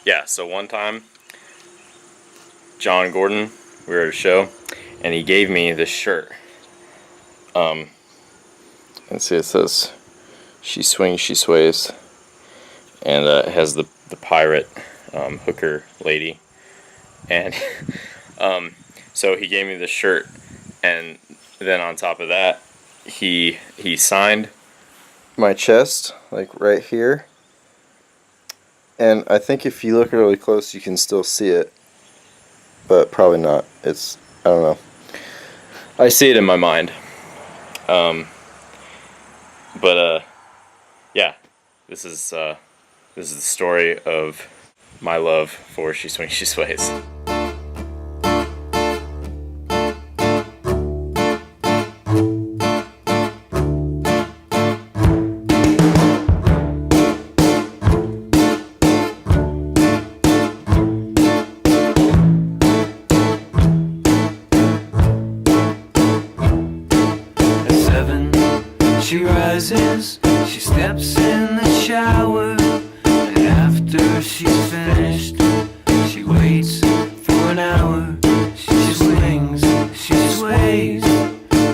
Yeah, so one time, John Gordon, we were at a show, and he gave me this shirt. Let's see, it says, "She swings, she sways," and it has the pirate hooker lady, and so he gave me this shirt, and then on top of that, he signed my chest, like right here. And I think if you look really close, you can still see it. But probably not. I don't know. I see it in my mind. Yeah. This is the story of my love for She Swings, She Sways. She rises, she steps in the shower, and after she's finished, she waits for an hour. She swings, she sways,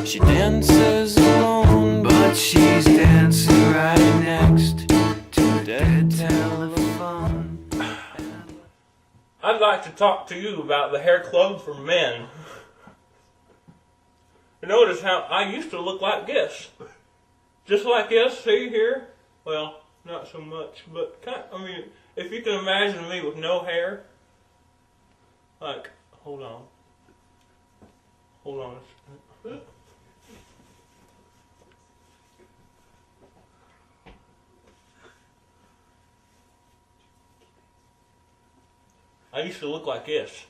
she dances alone, but she's dancing right next to a dead telephone. I'd like to talk to you about the hair club for men. Notice how I used to look like this. Just like this, see here? Well, not so much, but if you can imagine me with no hair, like, hold on. I used to look like this.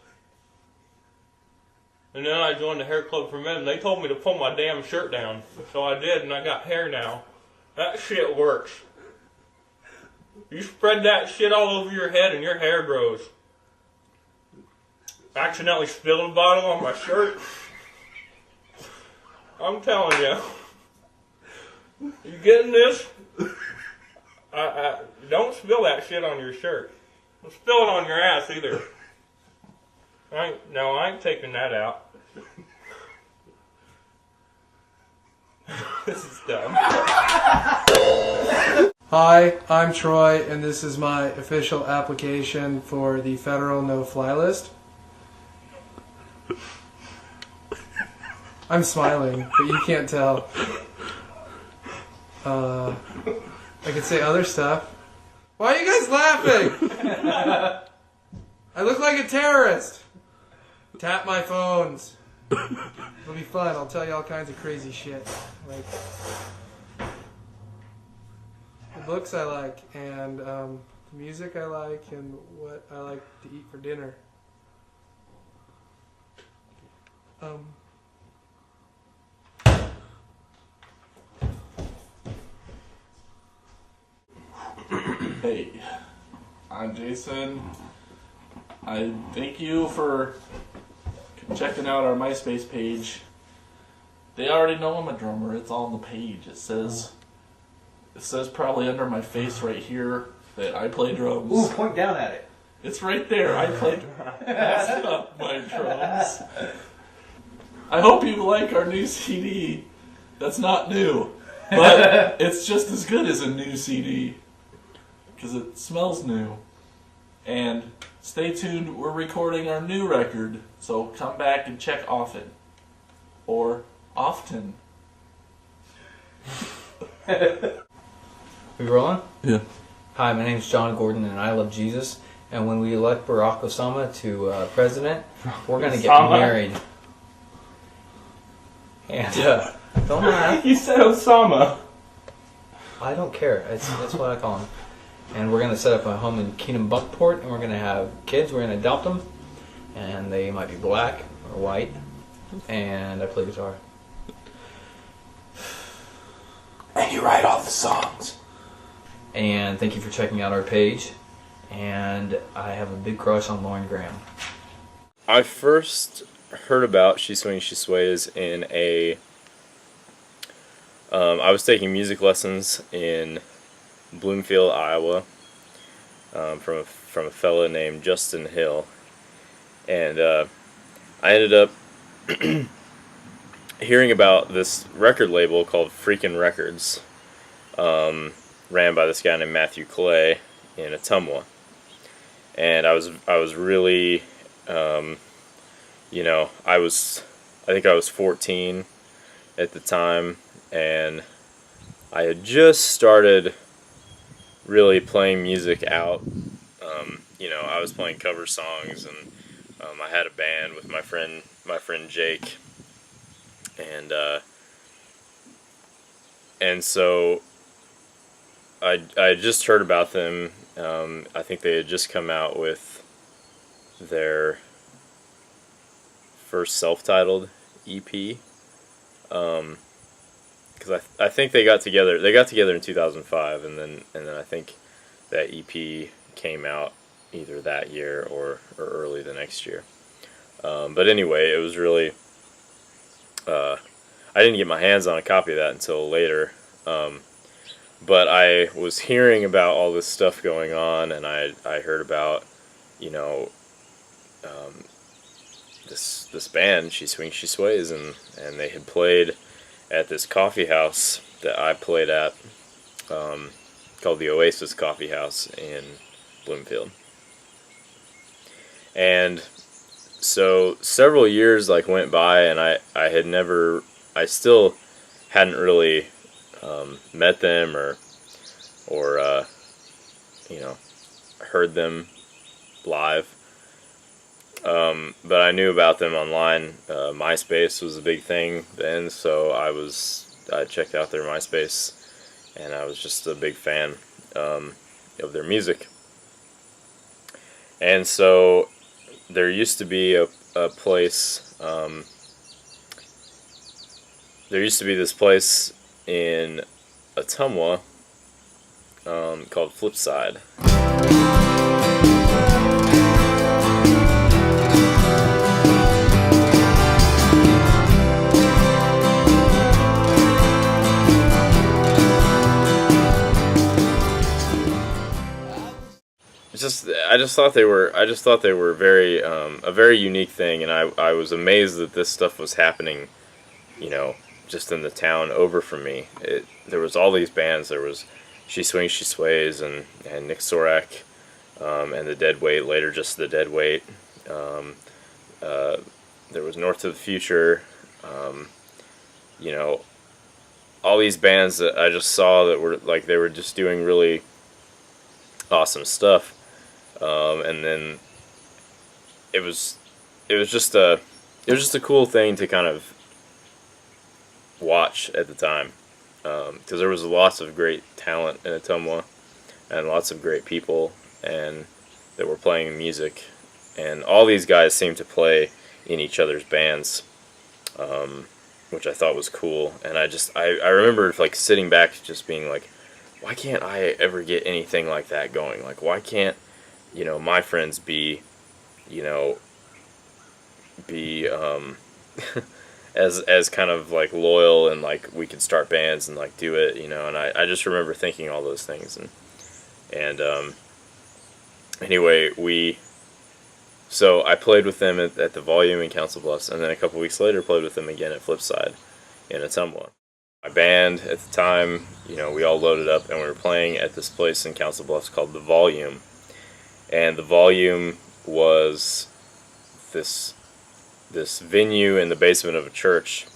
And then I joined the hair club for men. They told me to pull my damn shirt down. So I did, and I got hair now. That shit works. You spread that shit all over your head and your hair grows. Accidentally spilled a bottle on my shirt. I'm telling you. You getting this? Don't spill that shit on your shirt. Don't spill it on your ass either. I ain't taking that out. This is dumb. Hi, I'm Troy, and this is my official application for the federal no-fly list. I'm smiling, but you can't tell. I could say other stuff. Why are you guys laughing? I look like a terrorist. Tap my phones. It'll be fun. I'll tell you all kinds of crazy shit. Like the books I like, and the music I like, and what I like to eat for dinner. Hey, I'm Jason. I thank you for checking out our MySpace page. They already know I'm a drummer. It's all on the page. It says probably under my face right here that I play drums. Ooh, point down at it. It's right there. I play drums. That's not my drums. I hope you like our new CD. That's not new, but it's just as good as a new CD because it smells new. And stay tuned, we're recording our new record, so come back and check often. Or often. We rolling? Yeah. Hi, my name's John Gordon, and I love Jesus. And when we elect Barack Osama to president, we're going to get married. And don't laugh. You said Osama. I don't care. That's what I call him. And we're going to set up a home in Keenum Buckport, and we're going to have kids. We're going to adopt them, and they might be black or white. And I play guitar. And you write all the songs. And thank you for checking out our page. And I have a big crush on Lauren Graham. I first heard about She Swings, She Sways in I was taking music lessons in Bloomfield, Iowa, from a from a fella named Justin Hill, and I ended up hearing about this record label called Freakin' Records, ran by this guy named Matthew Clay in Ottumwa, and I was really, I think I was 14 at the time, and I had just started really playing music out. I was playing cover songs, and I had a band with my friend Jake, and so I just heard about them. I think they had just come out with their first self-titled EP. Because I think they got together. They got together in 2005, and then I think that EP came out either that year or early the next year. But anyway, it was really. I didn't get my hands on a copy of that until later. But I was hearing about all this stuff going on, and I heard about, this band, She Swings, She Sways, and they had played at this coffee house that I played at, called the Oasis Coffee House in Bloomfield. And so several years went by, and I still hadn't really met them or heard them live. But I knew about them online. MySpace was a big thing then, so I checked out their MySpace, and I was just a big fan of their music. And so there used to be a place. There used to be this place in Ottumwa called Flipside. I just thought they were very a very unique thing, and I was amazed that this stuff was happening, just in the town over from me. There was all these bands. There was She Swings, She Sways, and Nick Sorak, and the Dead Weight. Later, just the Dead Weight. There was North to the Future. All these bands that I just saw that were they were just doing really awesome stuff. And then it was just a cool thing to kind of watch at the time, because there was lots of great talent in Ottumwa and lots of great people and that were playing music, and all these guys seemed to play in each other's bands, which I thought was cool. And I remember sitting back just being like, why can't I ever get anything like that going? Why can't my friends be as kind of loyal, and we could start bands and do it, and I just remember thinking all those things, and anyway, so I played with them at the Volume in Council Bluffs, and then a couple weeks later played with them again at Flipside in Ottumwa. My band at the time, we all loaded up and we were playing at this place in Council Bluffs called the Volume. And the Volume was this venue in the basement of a church,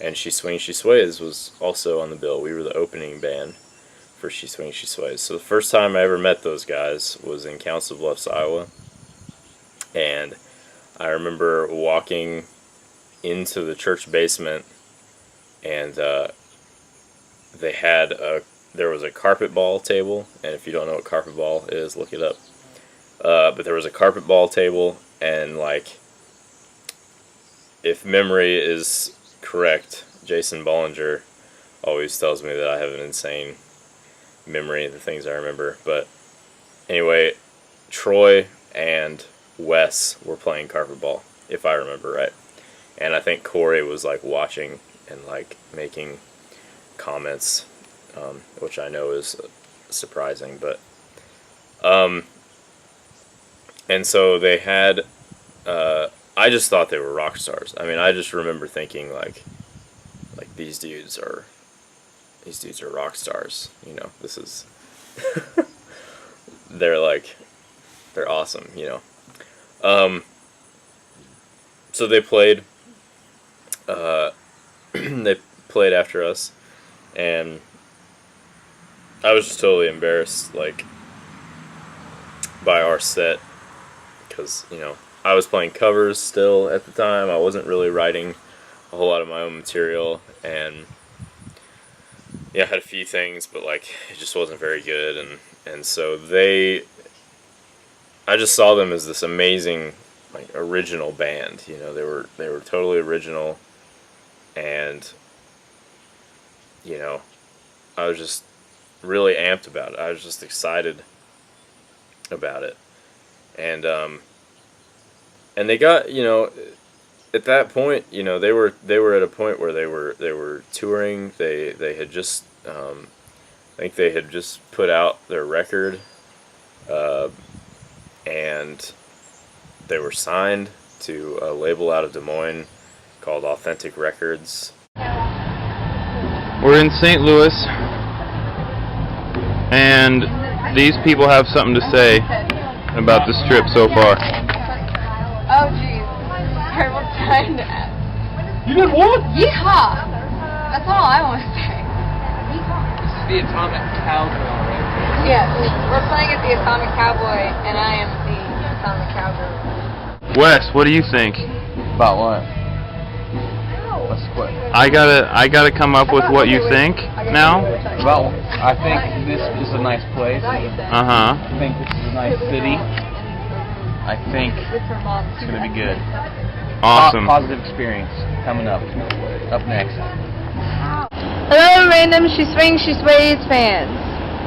and She Swings, She Sways was also on the bill. We were the opening band for She Swings, She Sways. So the first time I ever met those guys was in Council Bluffs, Iowa, and I remember walking into the church basement, and there was a carpet ball table, and if you don't know what carpet ball is, look it up. But there was a carpet ball table, and if memory is correct, Jason Bollinger always tells me that I have an insane memory of the things I remember. But anyway, Troy and Wes were playing carpet ball, if I remember right. And I think Corey was watching and making comments, which I know is surprising, but and so they had. I just thought they were rock stars. I mean, I just remember thinking like these dudes are rock stars. You know, this is. they're awesome. You know. So they played. They played after us, and I was just totally embarrassed, like, by our set, because, you know, I was playing covers still at the time. I wasn't really writing a whole lot of my own material, and yeah, I had a few things, but like it just wasn't very good, and so I just saw them as this amazing, like, original band. You know, they were totally original, and you know, I was just really amped about it. I was just excited about it, and they got, you know, at that point, you know, they were at a point where they were touring. They had just I think they had just put out their record, and they were signed to a label out of Des Moines called Authentic Records. We're in St. Louis, and these people have something to say about this trip so far. Oh jeez, terrible time to ask. You did what? Yeehaw! That's all I want to say. This is the Atomic Cowboy, right? Yes, we're playing at the Atomic Cowboy, and I am the Atomic Cowgirl. Wes, what do you think? About what? What's what? I gotta come up with what you think now. Well, I think this is a nice place. Uh-huh. I think this is a nice city. I think it's gonna be good. Awesome. Positive experience coming up. Up next. Hello, random She Swings, She Sways fans.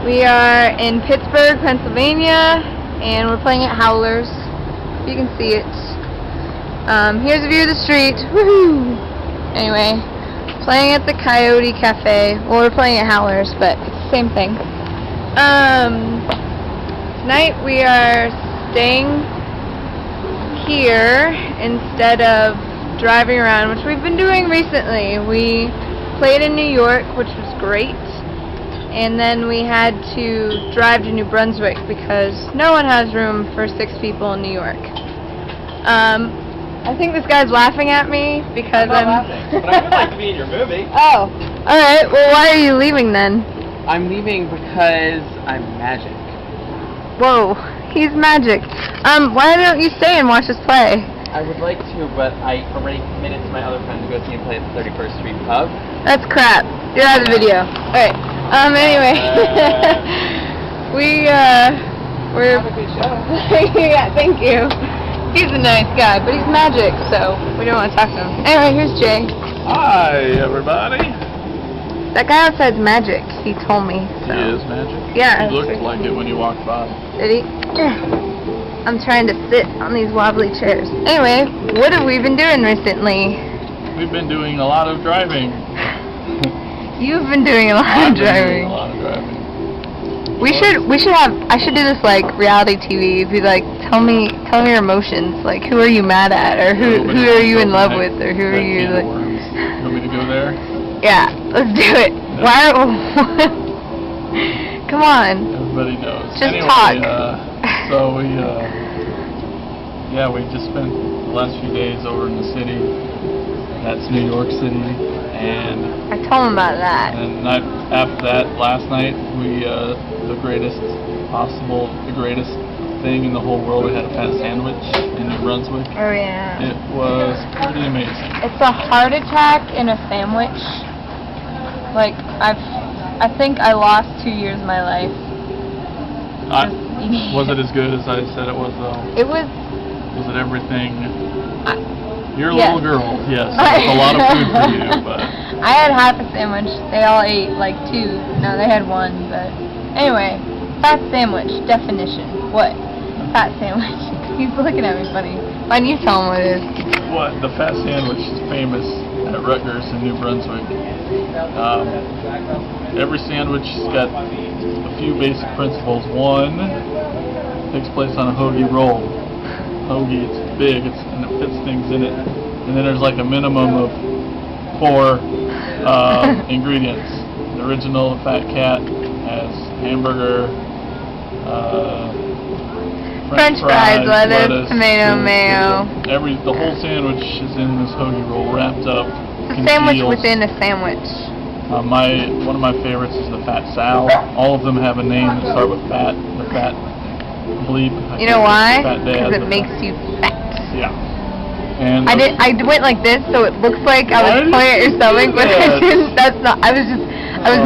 We are in Pittsburgh, Pennsylvania, and we're playing at Howlers. You can see it. Here's a view of the street. Woohoo! Anyway, playing at the Coyote Cafe. Well, we're playing at Howlers, but it's the same thing. Tonight we are staying here instead of driving around, which we've been doing recently. We played in New York, which was great, and then we had to drive to New Brunswick because no one has room for 6 people in New York. I think this guy's laughing at me because I'm not laughing, but I would like to be in your movie. Oh, alright, well why are you leaving then? I'm leaving because I'm magic. Whoa, he's magic. Why don't you stay and watch us play? I would like to, but I already committed to my other friend to go see him play at the 31st Street Pub. That's crap. You're out of the video. Alright, anyway. We're... Have a good show. Yeah, thank you. He's a nice guy, but he's magic, so we don't want to talk to him. Anyway, here's Jay. Hi, everybody. That guy outside's magic, he told me. So. He is magic. Yeah. He looked like it when you walked by. Did he? Yeah. I'm trying to sit on these wobbly chairs. Anyway, what have we been doing recently? We've been doing a lot of driving. You've been doing a lot I've of been doing driving. a lot of driving. I should do this like reality TV. Be like, tell me your emotions. Like, who are you mad at, or who are you in love with, or who are you like? You want me to go there? Yeah, let's do it. No. Why? Come on. Everybody knows. Just anyway, talk. So we just spent the last few days over in the city. That's New York City, and I told him about that. and after that, last night we the greatest thing in the whole world. We had a fat sandwich in New Brunswick. Oh yeah. It was pretty amazing. It's a heart attack in a sandwich. Like I think I lost 2 years of my life. Was it as good as I said it was though? It was. Was it everything? You're a Yes. little girl, yes. It's a lot of food for you, but I had half a sandwich. They all ate like 2. No, they had 1. But anyway, fat sandwich definition. What? Fat sandwich. He's looking at me funny. Why don't you tell him what it is? what? The fat sandwich is famous at Rutgers in New Brunswick. Every sandwich has got a few basic principles. One, takes place on a hoagie roll. hoagie. It's big, and it fits things in it. And then there's like a minimum of 4 ingredients. The original Fat Cat has hamburger, French fries, lettuce, tomato, mayo. The whole sandwich is in this hoagie roll, wrapped up. It's a sandwich within a sandwich. One of my favorites is the Fat Sal. All of them have a name that start with fat. The Fat Bleep. You know why? Fat Dad. Because it makes you fat. Yeah. And I went like this, so it looks like I was pointing at your stomach, but I didn't. That's not. I was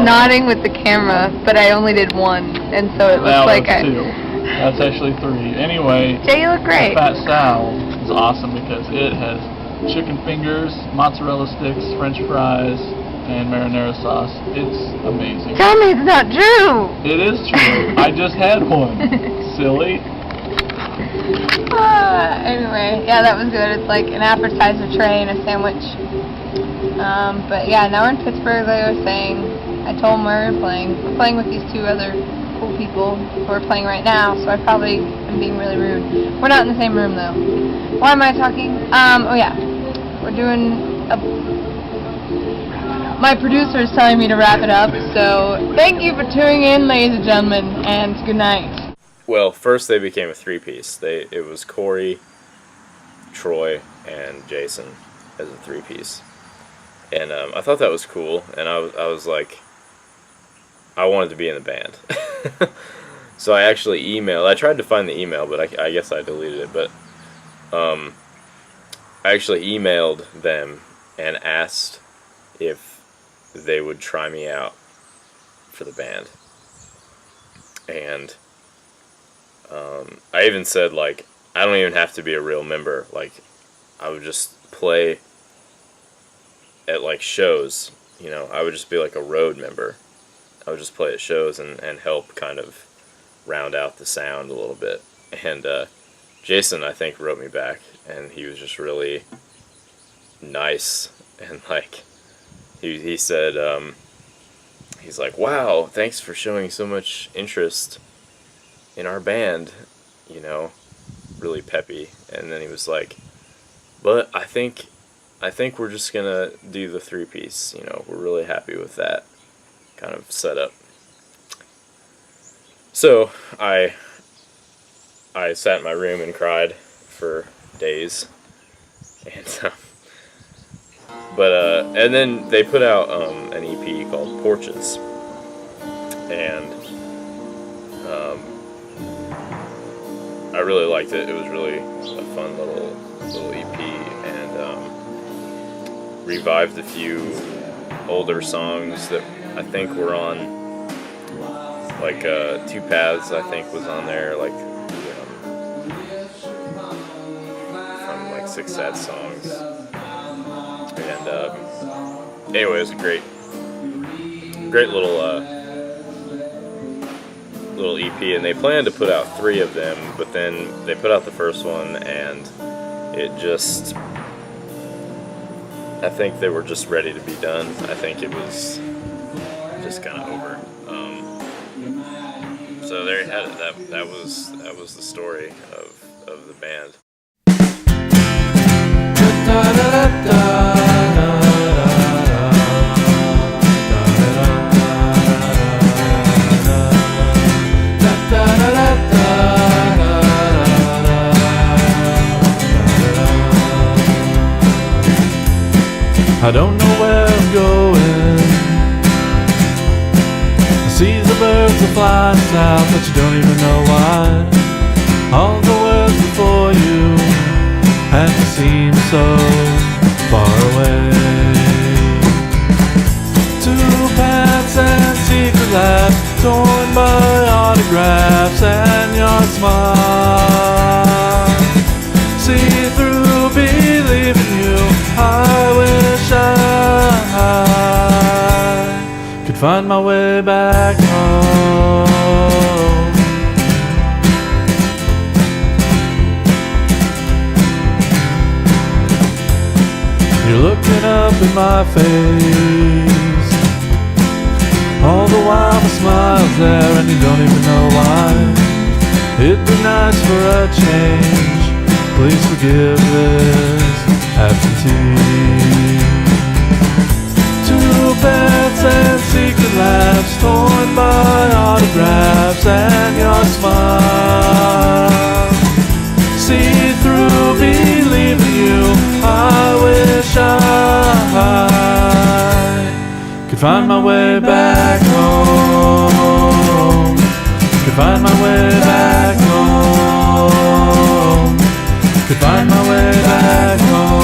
nodding with the camera, but I only did one, and so it looks like that's 2. That's actually 3. Anyway, Jay, you look great. the Fat Sal is awesome because it has chicken fingers, mozzarella sticks, French fries, and marinara sauce. It's amazing. Tell me it's not true. It is true. I just had one. Silly. Anyway, yeah, that was good. It's like an appetizer tray and a sandwich. But yeah, now we're in Pittsburgh, like I was saying. I told them where we were playing. We're playing with these 2 other cool people who are playing right now, so I probably am being really rude. We're not in the same room, though. Why am I talking? Oh yeah. We're doing my producer is telling me to wrap it up, so thank you for tuning in, ladies and gentlemen, and good night. Well, first they became a 3-piece. It was Corey, Troy, and Jason as a 3-piece. And I thought that was cool, and I was like, I wanted to be in the band. So I actually emailed. I tried to find the email, but I guess I deleted it. But I actually emailed them and asked if they would try me out for the band. And I even said, like, I don't even have to be a real member. Like, I would just play at, like, shows. You know, I would just be like a road member. I would just play at shows and help kind of round out the sound a little bit. And Jason, I think, wrote me back, and he was just really nice. And, like, he said, he's like, wow, thanks for showing so much interest in our band, you know, really peppy. And then he was like, but I think we're just gonna do the 3-piece, you know, we're really happy with that kind of setup. So I sat in my room and cried for days, and and then they put out an EP called Porches, and I really liked it. It was really a fun little EP, and revived a few older songs that I think were on, like Two Paths, I think was on there, like from like Six Sad Songs. And anyway, it was a great little EP, and they planned to put out 3 of them, but then they put out the first one, and it just, I think they were just ready to be done. I think it was just kind of over. So there you had it. That was the story of the band. I don't know where I'm going. I see the birds are flying south, but you don't even know why. All the world's before you, and you seem so far away. 2 pants and secret labs, torn by autographs and your smile. See through, believe in you. I wish I could find my way back home. You're looking up in my face, all the while the smile's there and you don't even know why. It'd be nice for a change Please forgive this absentee. Two pets and secret laughs, torn by autographs and your smile. See through, believe in you. I wish I could find my way back home. Could find my way back home. Could find my way back home.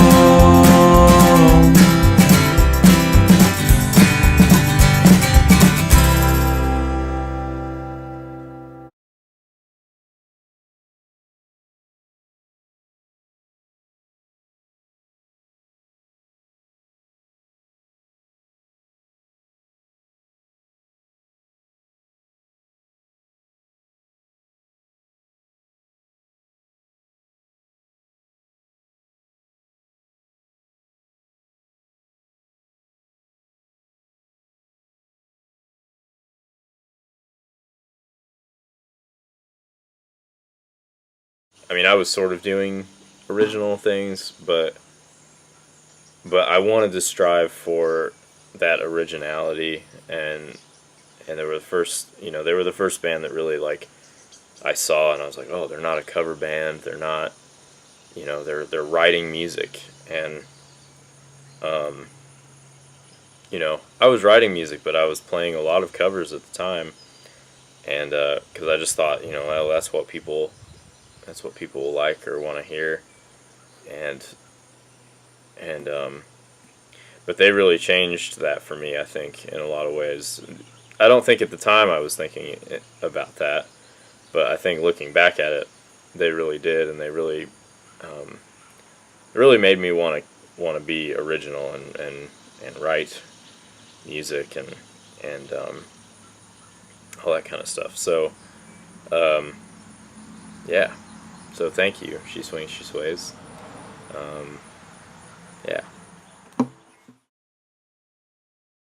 I mean, I was sort of doing original things, but I wanted to strive for that originality, and they were the first, they were the first band that really, like, I saw and I was like, oh, they're not a cover band, they're not, they're writing music, and I was writing music, but I was playing a lot of covers at the time, and because I just thought, well, that's what people like or want to hear, and but they really changed that for me, I think, in a lot of ways. I don't think at the time I was thinking about that, but I think looking back at it, they really did, and they really made me want to be original and write music and all that kind of stuff. So yeah. So thank you. She Swings, She Sways. Yeah.